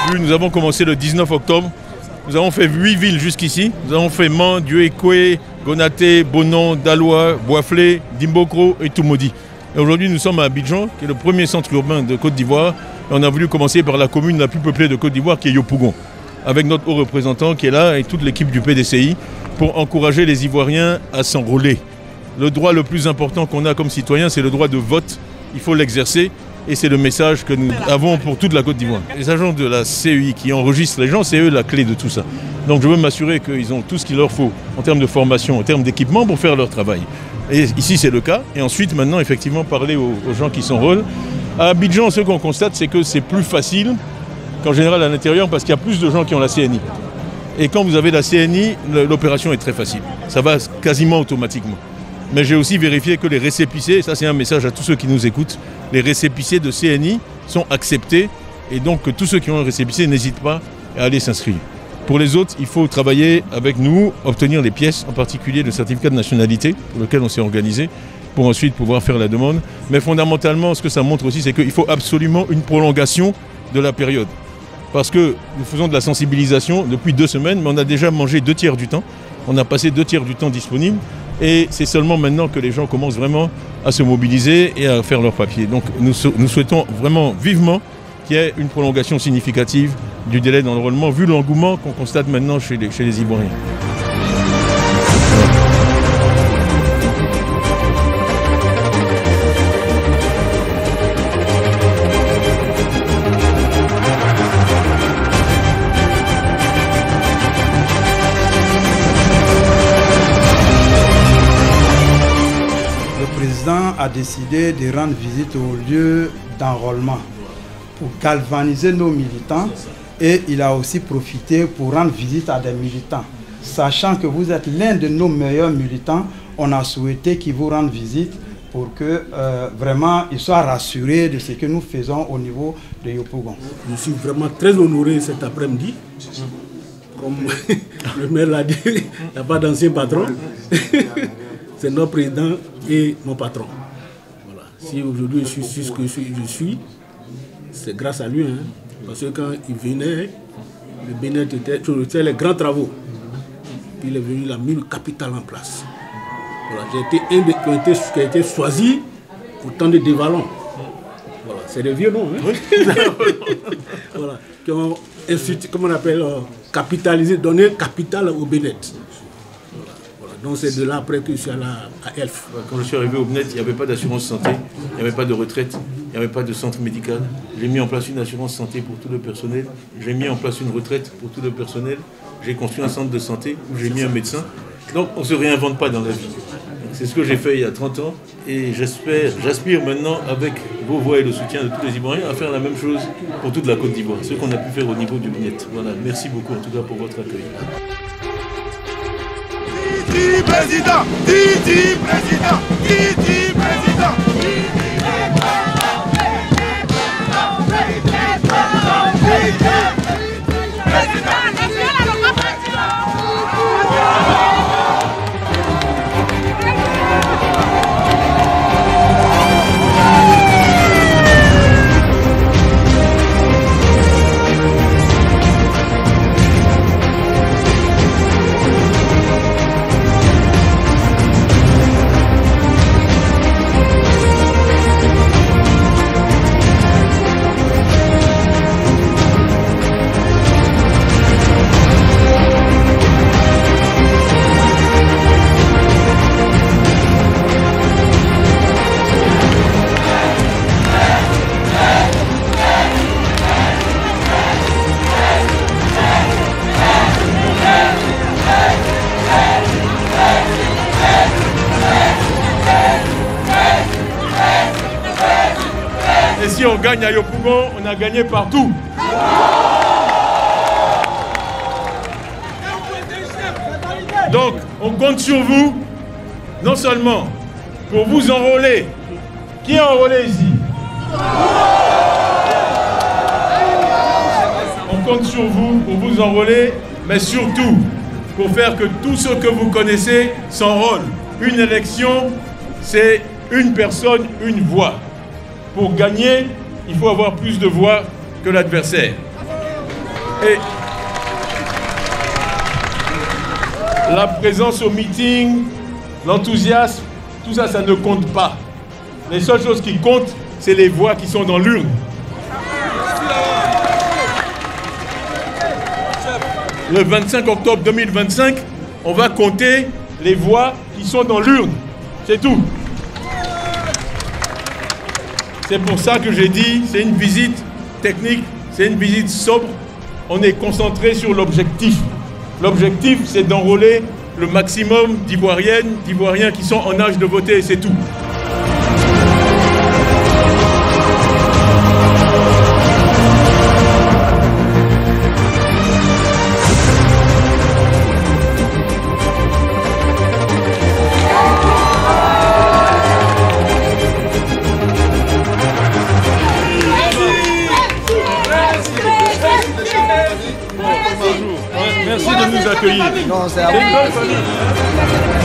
pu. Nous avons commencé le 19 octobre. Nous avons fait 8 villes jusqu'ici. Nous avons fait Mans, Dieu-Ékoué, Gonaté, Bonon, Daloa, Boisflé, Dimbokro et Toumoudi. Et aujourd'hui, nous sommes à Abidjan, qui est le premier centre urbain de Côte d'Ivoire. Et on a voulu commencer par la commune la plus peuplée de Côte d'Ivoire, qui est Yopougon, avec notre haut représentant qui est là et toute l'équipe du PDCI pour encourager les Ivoiriens à s'enrôler. Le droit le plus important qu'on a comme citoyen, c'est le droit de vote. Il faut l'exercer et c'est le message que nous avons pour toute la Côte d'Ivoire. Les agents de la CEI qui enregistrent les gens, c'est eux la clé de tout ça. Donc je veux m'assurer qu'ils ont tout ce qu'il leur faut en termes de formation, en termes d'équipement pour faire leur travail. Et ici c'est le cas. Et ensuite maintenant effectivement parler aux gens qui s'enrôlent. À Abidjan, ce qu'on constate, c'est que c'est plus facile qu'en général à l'intérieur parce qu'il y a plus de gens qui ont la CNI. Et quand vous avez la CNI, l'opération est très facile. Ça va quasiment automatiquement. Mais j'ai aussi vérifié que les récépissés, ça c'est un message à tous ceux qui nous écoutent, les récépissés de CNI sont acceptés et donc que tous ceux qui ont un récépissé n'hésitent pas à aller s'inscrire. Pour les autres, il faut travailler avec nous, obtenir les pièces, en particulier le certificat de nationalité pour lequel on s'est organisé, pour ensuite pouvoir faire la demande. Mais fondamentalement, ce que ça montre aussi, c'est qu'il faut absolument une prolongation de la période. Parce que nous faisons de la sensibilisation depuis 2 semaines, mais on a déjà mangé 2 tiers du temps. On a passé 2 tiers du temps disponible. Et c'est seulement maintenant que les gens commencent vraiment à se mobiliser et à faire leurs papiers. Donc nous souhaitons vraiment vivement qu'il y ait une prolongation significative du délai d'enrôlement, vu l'engouement qu'on constate maintenant chez les Ivoiriens. Le président a décidé de rendre visite au lieu d'enrôlement pour galvaniser nos militants et il a aussi profité pour rendre visite à des militants. Sachant que vous êtes l'un de nos meilleurs militants, on a souhaité qu'il vous rende visite pour que vraiment il soit rassuré de ce que nous faisons au niveau de Yopougon. Je suis vraiment très honoré cet après-midi. Comme le maire l'a dit, il n'y a pas d'ancien patron. C'est notre président et mon patron. Voilà. Si aujourd'hui je suis ce que je suis, c'est grâce à lui. Hein. Parce que quand il venait, le Bénin était les grands travaux. Puis il est venu, il a mis le capital en place. Voilà. J'ai été un des qui a été choisi pour tendre des ballons. Voilà. C'est des vieux noms. Hein. Oui. Voilà. Qui ont comment on appelle, capitalisé, donné capital au Bénin. Donc c'est de là après que je suis allé à Elf. Quand je suis arrivé au BNET, il n'y avait pas d'assurance santé, il n'y avait pas de retraite, il n'y avait pas de centre médical. J'ai mis en place une assurance santé pour tout le personnel, j'ai mis en place une retraite pour tout le personnel, j'ai construit un centre de santé où j'ai mis un médecin. Donc on ne se réinvente pas dans la vie. C'est ce que j'ai fait il y a 30 ans et j'aspire maintenant avec vos voix et le soutien de tous les Ivoiriens à faire la même chose pour toute la Côte d'Ivoire, ce qu'on a pu faire au niveau du BNET. Voilà, merci beaucoup en tout cas pour votre accueil. Didi président, Didi président, Didi président, Et si on gagne à Yopougon, on a gagné partout. Donc, on compte sur vous, non seulement pour vous enrôler. Qui est enrôlé ici? On compte sur vous pour vous enrôler, mais surtout pour faire que tous ceux que vous connaissez s'enrôlent. Une élection, c'est une personne, une voix. Pour gagner, il faut avoir plus de voix que l'adversaire. Et la présence au meeting, l'enthousiasme, tout ça, ça ne compte pas. Les seules choses qui comptent, c'est les voix qui sont dans l'urne. Le 25 octobre 2025, on va compter les voix qui sont dans l'urne. C'est tout. C'est pour ça que j'ai dit, c'est une visite technique, c'est une visite sobre. On est concentré sur l'objectif. L'objectif, c'est d'enrôler le maximum d'Ivoiriennes, d'Ivoiriens qui sont en âge de voter, et c'est tout. Merci de nous accueillir. Non, c'est à vous.